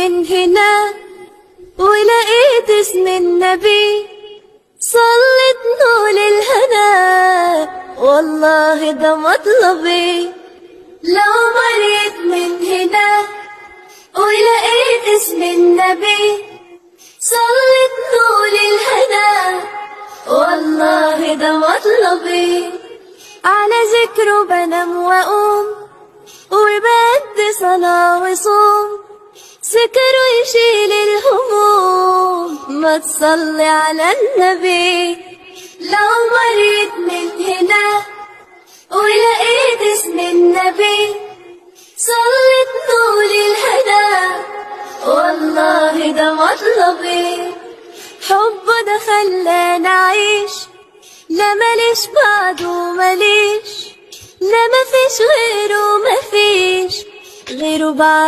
من هنا ولقيت اسم النبي، صلت نور الهنا، والله ده مطلبي. لو مريت من هنا ولقيت اسم النبي، صلت نور الهنا، والله ده مطلبي. على ذكره بنام وأقوم وبدي صلاة وصوم، ذكره يشيل الهموم، ما تصلي على النبي. لو مريت من هنا ولقيت اسم النبي، صلت نور الهدى، والله ده مطلبي. حبه ده خلاني أعيش، لا ماليش بعده ماليش، لا مفيش غيره مفيش غيره بعد